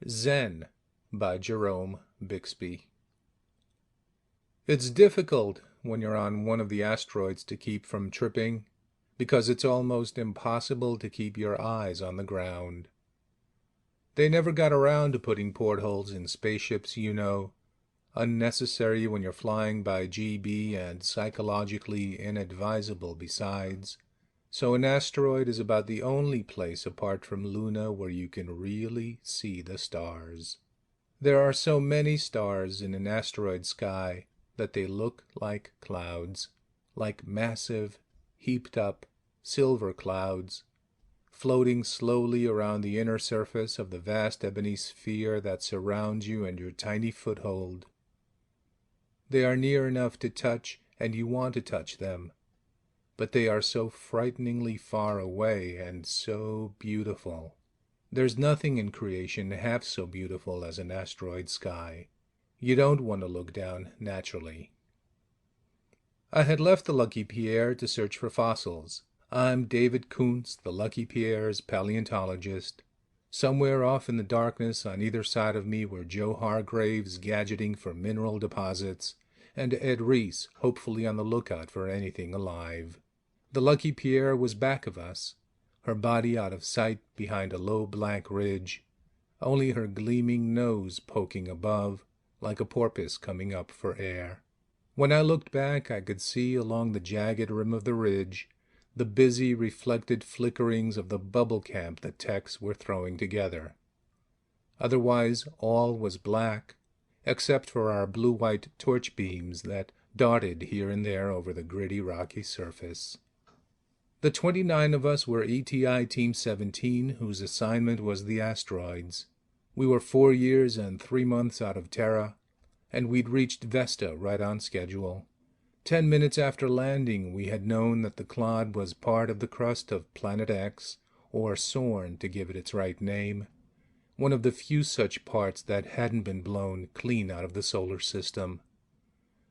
Zen by Jerome, Bixby. It's difficult when you're on one of the asteroids to keep from tripping, because it's almost impossible to keep your eyes on the ground. They never got around to putting portholes in spaceships, you know, unnecessary when you're flying by GB and psychologically inadvisable besides. So an asteroid is about the only place apart from Luna where you can really see the stars. There are so many stars in an asteroid sky that they look like clouds, like massive, heaped-up silver clouds, floating slowly around the inner surface of the vast ebony sphere that surrounds you and your tiny foothold. They are near enough to touch, and you want to touch them, but they are so frighteningly far away and so beautiful. There's nothing in creation half so beautiful as an asteroid sky. You don't want to look down naturally. I had left the Lucky Pierre to search for fossils. I'm David Kuntz, the Lucky Pierre's paleontologist. Somewhere off in the darkness on either side of me were Joe Hargraves gadgeting for mineral deposits, and Ed Reese hopefully on the lookout for anything alive. The Lucky Pierre was back of us, her body out of sight behind a low black ridge, only her gleaming nose poking above, like a porpoise coming up for air. When I looked back, I could see along the jagged rim of the ridge the busy reflected flickerings of the bubble camp the techs were throwing together. Otherwise, all was black, except for our blue-white torch beams that darted here and there over the gritty rocky surface. The 29 of us were ETI Team 17, whose assignment was the asteroids. We were 4 years and 3 months out of Terra, and we'd reached Vesta right on schedule. 10 minutes after landing, we had known that the clod was part of the crust of Planet X, or Sorn to give it its right name, one of the few such parts that hadn't been blown clean out of the solar system.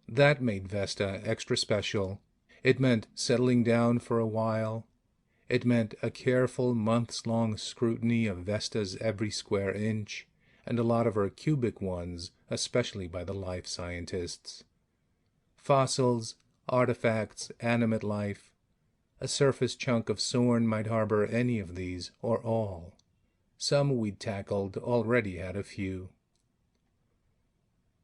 That made Vesta extra special. It meant settling down for a while. It meant a careful months-long scrutiny of Vesta's every square inch, and a lot of her cubic ones, especially by the life scientists. Fossils, artifacts, animate life. A surface chunk of Sorn might harbor any of these, or all. Some we'd tackled already had a few.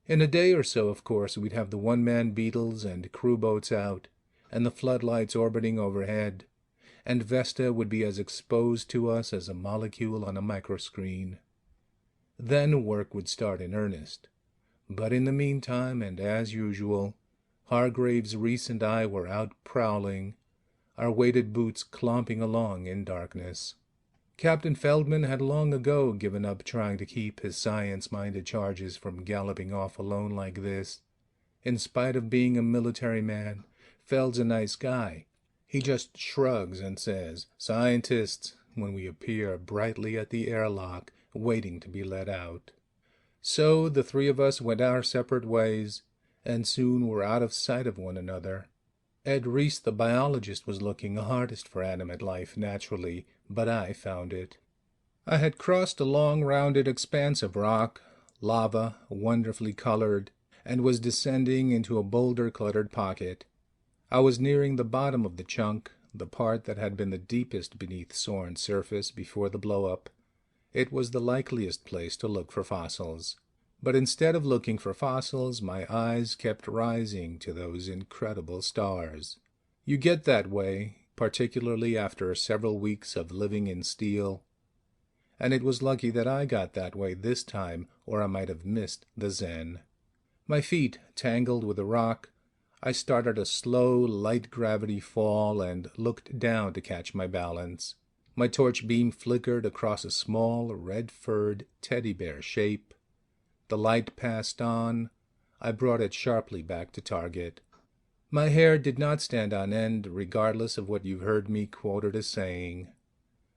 In a day or so, of course, we'd have the one-man Beetles and crew boats out, and the floodlights orbiting overhead, and Vesta would be as exposed to us as a molecule on a microscreen. Then work would start in earnest. But in the meantime, and as usual, Hargraves, Reese, and I were out prowling, our weighted boots clomping along in darkness. Captain Feldman had long ago given up trying to keep his science-minded charges from galloping off alone like this. In spite of being a military man, Feld's a nice guy. He just shrugs and says, "Scientists," when we appear brightly at the airlock, waiting to be let out. So the three of us went our separate ways, and soon were out of sight of one another. Ed Reese, the biologist, was looking hardest for animate life, naturally, but I found it. I had crossed a long rounded expanse of rock, lava, wonderfully colored, and was descending into a boulder-cluttered pocket. I was nearing the bottom of the chunk, the part that had been the deepest beneath Sorn's surface before the blow-up. It was the likeliest place to look for fossils. But instead of looking for fossils, my eyes kept rising to those incredible stars. You get that way, particularly after several weeks of living in steel. And it was lucky that I got that way this time, or I might have missed the Zen. My feet tangled with a rock, I started a slow, light-gravity fall and looked down to catch my balance. My torch beam flickered across a small, red-furred teddy bear shape. The light passed on. I brought it sharply back to target. My hair did not stand on end, regardless of what you've heard me quoted as saying.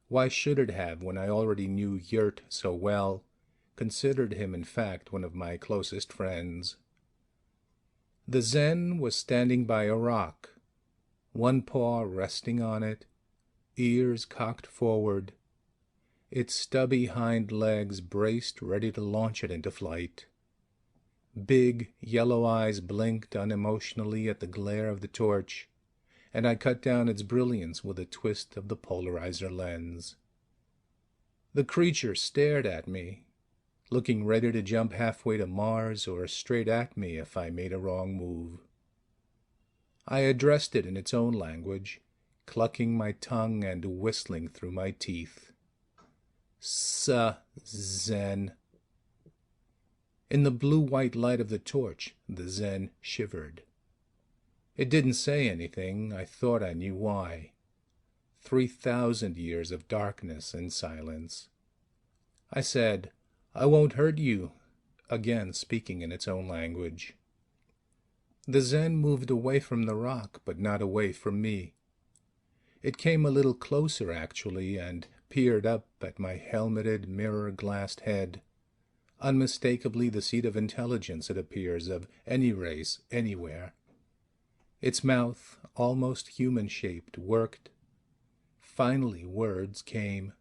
Why should it have, when I already knew Yurt so well, considered him in fact one of my closest friends? The Zen was standing by a rock, one paw resting on it, ears cocked forward. its stubby hind legs braced ready to launch it into flight. Big, yellow eyes blinked unemotionally at the glare of the torch, and I cut down its brilliance with a twist of the polarizer lens. The creature stared at me, looking ready to jump halfway to Mars or straight at me if I made a wrong move. I addressed it in its own language, clucking my tongue and whistling through my teeth. Zen. In the blue-white light of the torch, the Zen shivered. It didn't say anything. I thought I knew why. 3,000 years of darkness and silence. I said, "I won't hurt you," again speaking in its own language. The Zen moved away from the rock, but not away from me. It came a little closer, actually, and peered up at my helmeted, mirror-glassed head. Unmistakably the seat of intelligence, it appears, of any race, anywhere. Its mouth, almost human-shaped, worked. Finally words came.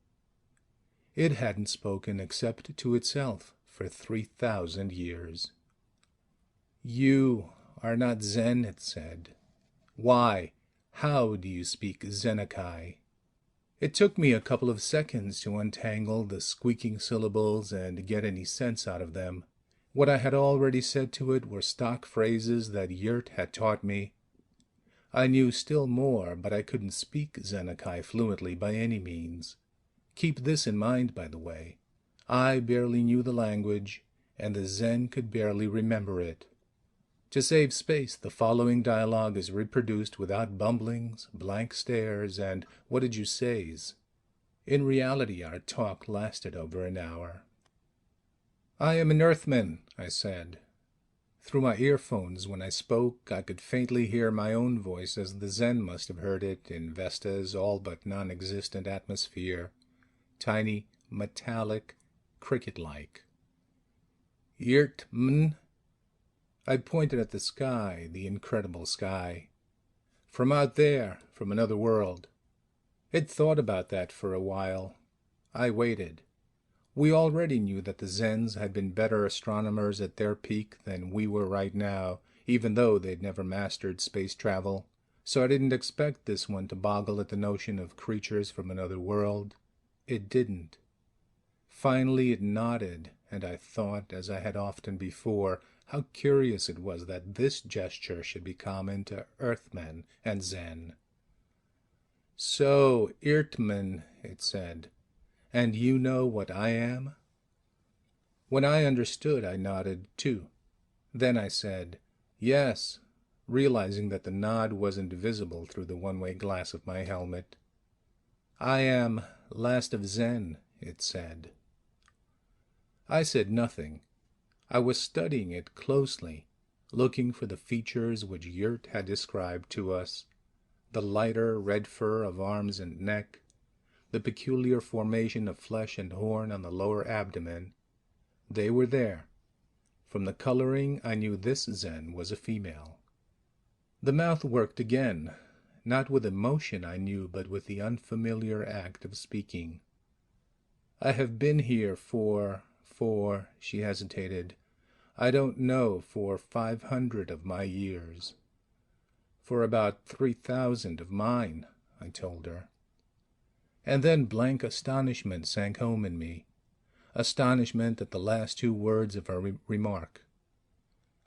It hadn't spoken except to itself for 3,000 years. "You are not Zen," it said. "Why, how do you speak Zenakai?" It took me a couple of seconds to untangle the squeaking syllables and get any sense out of them. What I had already said to it were stock phrases that Yurt had taught me. I knew still more, but I couldn't speak Zenakai fluently by any means. Keep this in mind, by the way. I barely knew the language, and the Zen could barely remember it. To save space, the following dialogue is reproduced without bumblings, blank stares, and "what did you say's?" In reality, our talk lasted over an hour. "I am an Earthman," I said. Through my earphones, when I spoke, I could faintly hear my own voice as the Zen must have heard it in Vesta's all but non-existent atmosphere. Tiny, metallic, cricket-like. "Yirtman." I pointed at the sky, the incredible sky. "From out there, from another world." It thought about that for a while. I waited. We already knew that the Zens had been better astronomers at their peak than we were right now, even though they'd never mastered space travel, so I didn't expect this one to boggle at the notion of creatures from another world. It didn't. Finally it nodded, and I thought, as I had often before, how curious it was that this gesture should be common to Earthmen and Zen. "So, Irtman," it said, "and you know what I am?" When I understood, I nodded, too. Then I said, "Yes," realizing that the nod wasn't visible through the one-way glass of my helmet. "I am last of Zen," it said. I said nothing. I was studying it closely, looking for the features which Yurt had described to us, the lighter red fur of arms and neck, the peculiar formation of flesh and horn on the lower abdomen. They were there. From the coloring, I knew this Zen was a female. The mouth worked again, not with emotion, I knew, but with the unfamiliar act of speaking. "I have been here for, she hesitated. "I don't know, for 500 of my years." "For about 3,000 of mine," I told her. And then blank astonishment sank home in me. Astonishment at the last two words of her remark.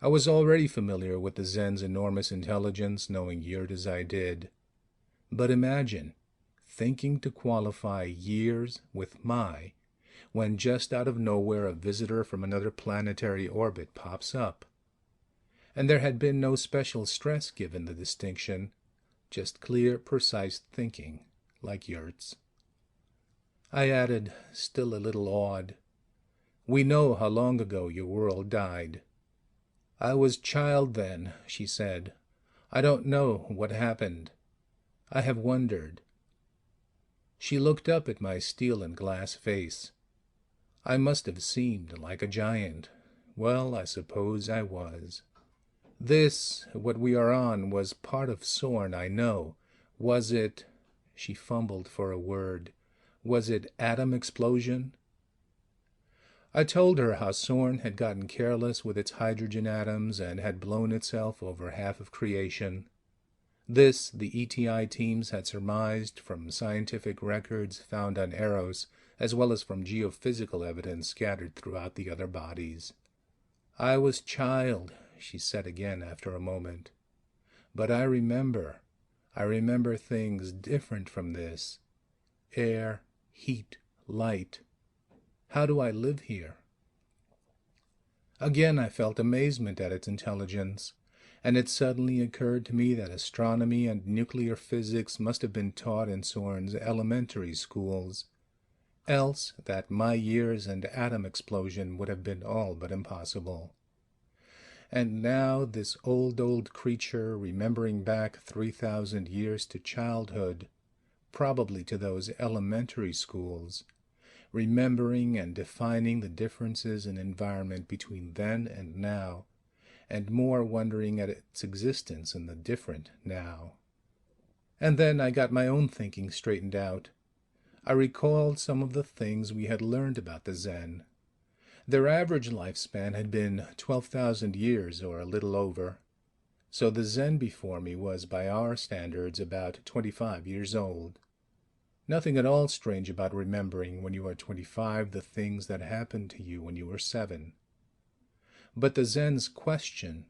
I was already familiar with the Zen's enormous intelligence, knowing Yurt as I did. But imagine thinking to qualify years with my, when just out of nowhere a visitor from another planetary orbit pops up. And there had been no special stress given the distinction, just clear, precise thinking, like Yurt's. I added, still a little awed, "We know how long ago your world died." "I was child then," she said. "I don't know what happened. I have wondered." She looked up at my steel and glass face. I must have seemed like a giant. Well, I suppose I was. "This, what we are on, was part of Sorn, I know. Was it—" she fumbled for a word. Was it atom explosion? I told her how Sorn had gotten careless with its hydrogen atoms and had blown itself over half of creation. This, the ETI teams had surmised from scientific records found on Eros, as well as from geophysical evidence scattered throughout the other bodies. I was child, she said again after a moment. But I remember things different from this. Air, heat, light. How do I live here? Again I felt amazement at its intelligence, and it suddenly occurred to me that astronomy and nuclear physics must have been taught in Sorn's elementary schools, else that my years and atom explosion would have been all but impossible. And now this old creature, remembering back 3,000 years to childhood, probably to those elementary schools, remembering and defining the differences in environment between then and now, and more wondering at its existence in the different now. And then I got my own thinking straightened out. I recalled some of the things we had learned about the Zen. Their average lifespan had been 12,000 years or a little over, so the Zen before me was, by our standards, about 25 years old. Nothing at all strange about remembering when you are 25 the things that happened to you when you were 7. But the Zen's question,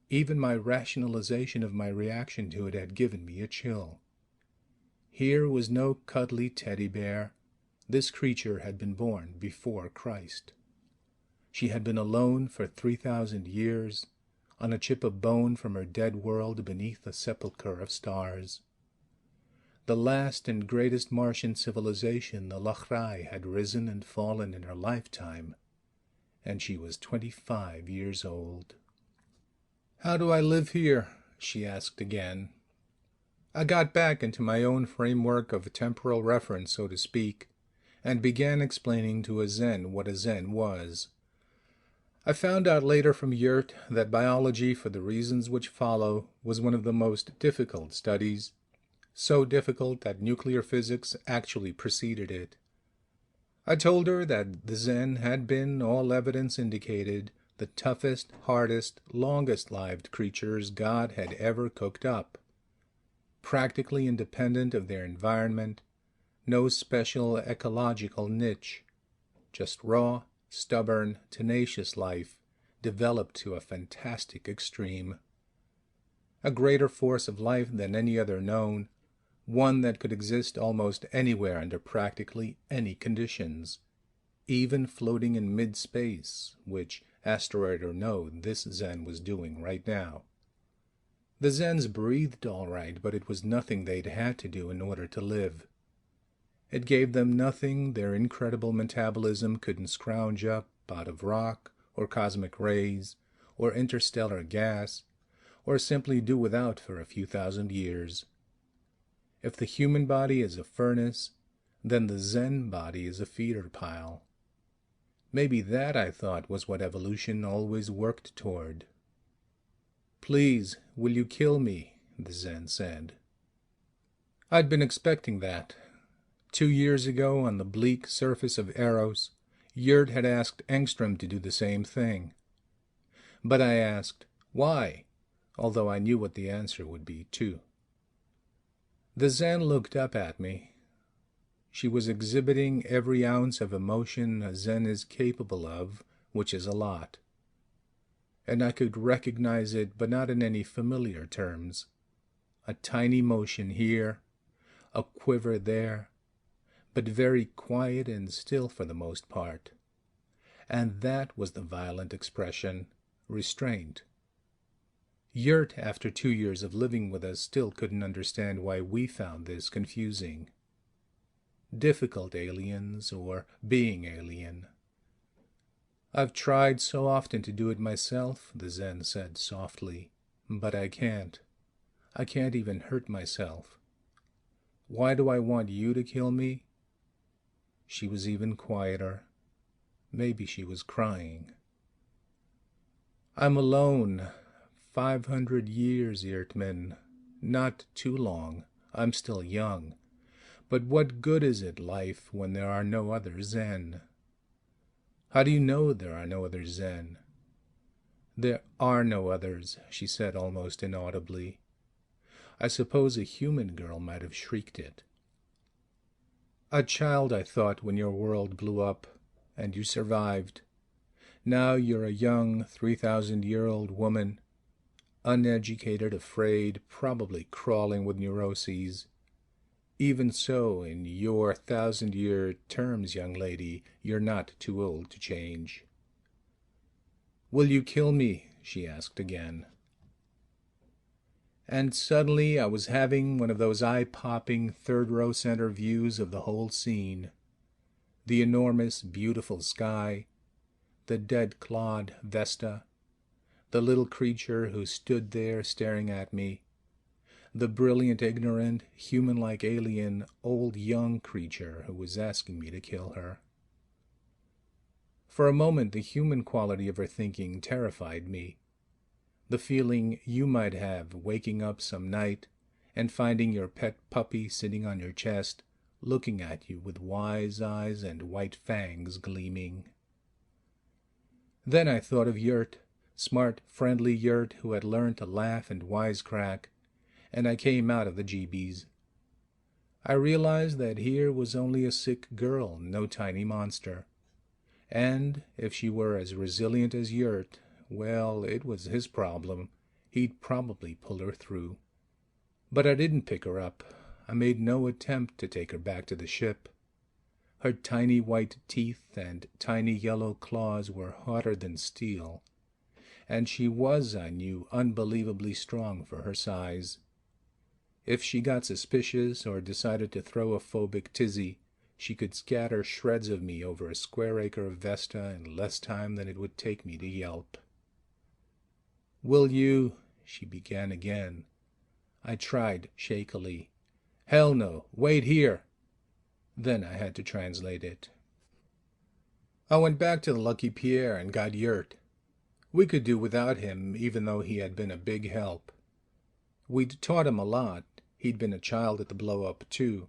even my rationalization of my reaction to it, had given me a chill. Here was no cuddly teddy bear. This creature had been born before Christ. She had been alone for 3,000 years, on a chip of bone from her dead world beneath a sepulchre of stars. The last and greatest Martian civilization, the Lachrai, had risen and fallen in her lifetime, and she was 25 years old. "How do I live here?" she asked again. I got back into my own framework of temporal reference, so to speak, and began explaining to a Zen what a Zen was. I found out later from Yurt that biology, for the reasons which follow, was one of the most difficult studies, so difficult that nuclear physics actually preceded it. I told her that the Zen had been, all evidence indicated, the toughest, hardest, longest-lived creatures God had ever cooked up. Practically independent of their environment, no special ecological niche, just raw, stubborn, tenacious life, developed to a fantastic extreme. A greater force of life than any other known, one that could exist almost anywhere under practically any conditions, even floating in mid-space, which, asteroid or no, this Zen was doing right now. The Zens breathed all right, but it was nothing they'd had to do in order to live. It gave them nothing their incredible metabolism couldn't scrounge up out of rock, or cosmic rays, or interstellar gas, or simply do without for a few thousand years. If the human body is a furnace, then the Zen body is a feeder pile. Maybe that, I thought, was what evolution always worked toward. "Please, will you kill me?" the Zen said. I'd been expecting that. 2 years ago, on the bleak surface of Eros, Yurt had asked Engstrom to do the same thing. But I asked, why? Although I knew what the answer would be, too. The Zen looked up at me. She was exhibiting every ounce of emotion a Zen is capable of, which is a lot. And I could recognize it, but not in any familiar terms. A tiny motion here, a quiver there, but very quiet and still for the most part. And that was the violent expression, restraint. Yurt, after 2 years of living with us, still couldn't understand why we found this confusing. Difficult aliens, or being alien. "I've tried so often to do it myself," the Zen said softly, "but I can't. I can't even hurt myself. Why do I want you to kill me?" She was even quieter. Maybe she was crying. "I'm alone. 500 years, Yurtman. Not too long. I'm still young. But what good is it, life, when there are no other Zen? How do you know there are no other Zen? There are no others, she said almost inaudibly. I suppose a human girl might have shrieked it. A child, I thought, when your world blew up, and you survived. Now you're a young 3,000-year-old woman, uneducated, afraid, probably crawling with neuroses. Even so, in your 1,000-year terms, young lady, you're not too old to change. Will you kill me? She asked again. And suddenly I was having one of those eye-popping third-row center views of the whole scene. The enormous, beautiful sky, the dead-clawed Vesta, the little creature who stood there staring at me, the brilliant, ignorant, human-like alien, old-young creature who was asking me to kill her. For a moment the human quality of her thinking terrified me. The feeling you might have waking up some night and finding your pet puppy sitting on your chest, looking at you with wise eyes and white fangs gleaming. Then I thought of Yurt, smart, friendly Yurt who had learned to laugh and wisecrack, and I came out of the jeebies. I realized that here was only a sick girl, no tiny monster. And if she were as resilient as Yurt, well, it was his problem. He'd probably pull her through. But I didn't pick her up. I made no attempt to take her back to the ship. Her tiny white teeth and tiny yellow claws were hotter than steel. And she was, I knew, unbelievably strong for her size. If she got suspicious or decided to throw a phobic tizzy, she could scatter shreds of me over a square acre of Vesta in less time than it would take me to yelp. Will you? She began again. I tried shakily. Hell no, wait here. Then I had to translate it. I went back to the Lucky Pierre and got Yurt. We could do without him, even though he had been a big help. We'd taught him a lot. He'd been a child at the blow-up, too.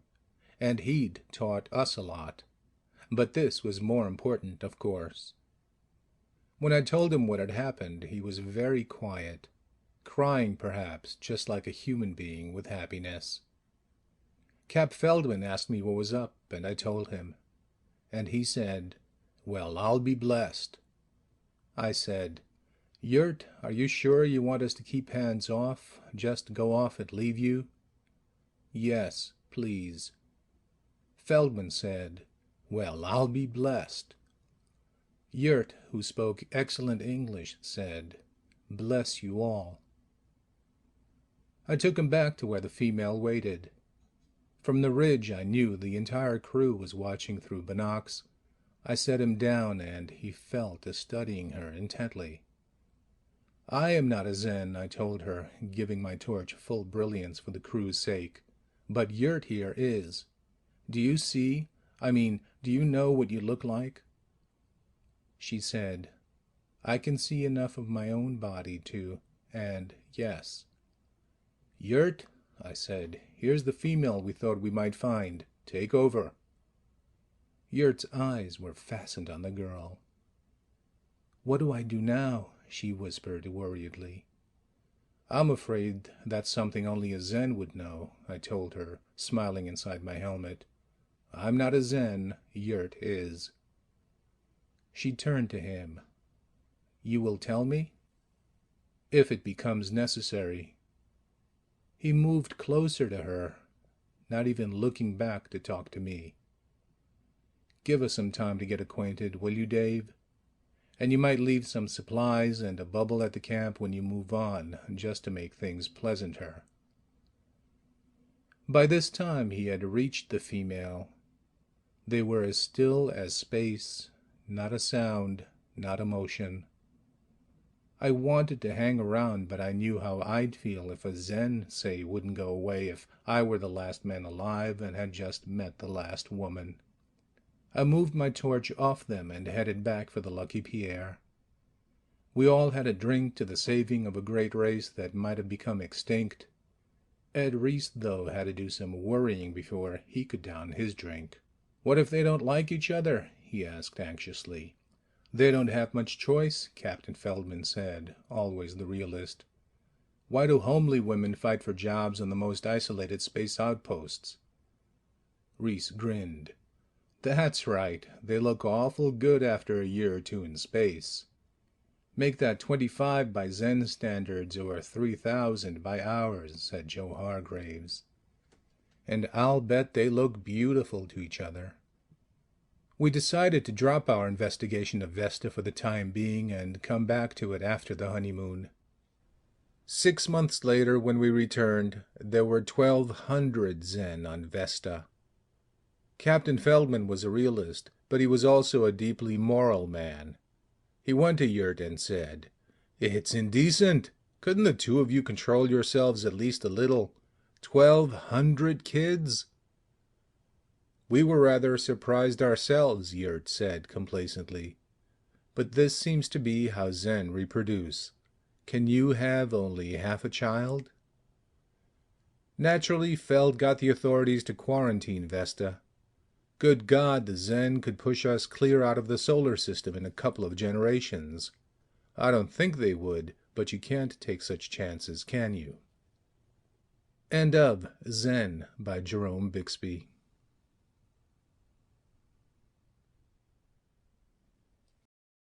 And he'd taught us a lot. But this was more important, of course. When I told him what had happened, he was very quiet, crying perhaps, just like a human being with happiness. Cap Feldman asked me what was up, and I told him. And he said, "Well, I'll be blessed." I said, "Yurt, are you sure you want us to keep hands off, just go off and leave you?" "Yes, please." Feldman said, "Well, I'll be blessed." Yurt, who spoke excellent English, said, "Bless you all." I took him back to where the female waited. From the ridge I knew the entire crew was watching through binocs. I set him down, and he fell to studying her intently. "I am not a Zen," I told her, giving my torch full brilliance for the crew's sake. "But Yurt here is. Do you see? Do you know what you look like?" She said, "I can see enough of my own body and yes." "Yurt," I said, "here's the female we thought we might find. Take over." Yurt's eyes were fastened on the girl. "What do I do now?" she whispered worriedly. "I'm afraid that's something only a Zen would know," I told her, smiling inside my helmet. "I'm not a Zen. Yurt is." She turned to him. "You will tell me?" "If it becomes necessary." He moved closer to her, not even looking back to talk to me. "Give us some time to get acquainted, will you, Dave? And you might leave some supplies and a bubble at the camp when you move on, just to make things pleasanter." By this time he had reached the female. They were as still as space, not a sound, not a motion. I wanted to hang around, but I knew how I'd feel if a Zen, say, wouldn't go away if I were the last man alive and had just met the last woman. I moved my torch off them and headed back for the Lucky Pierre. We all had a drink to the saving of a great race that might have become extinct. Ed Reese, though, had to do some worrying before he could down his drink. "What if they don't like each other?" he asked anxiously. "They don't have much choice," Captain Feldman said, always the realist. "Why do homely women fight for jobs on the most isolated space outposts?" Reese grinned. "That's right. They look awful good after a year or two in space." "Make that 25 by Zen standards or 3,000 by ours," said Joe Hargraves. "And I'll bet they look beautiful to each other." We decided to drop our investigation of Vesta for the time being and come back to it after the honeymoon. 6 months later, when we returned, there were 1,200 Zen on Vesta. Captain Feldman was a realist, but he was also a deeply moral man. He went to Yurt and said, "It's indecent. Couldn't the two of you control yourselves at least a little? 1,200 kids?" "We were rather surprised ourselves," Yurt said complacently. "But this seems to be how Zen reproduce. Can you have only half a child?" Naturally, Feld got the authorities to quarantine Vesta. Good God, the Zen could push us clear out of the solar system in a couple of generations. I don't think they would, but you can't take such chances, can you? End of Zen by Jerome Bixby.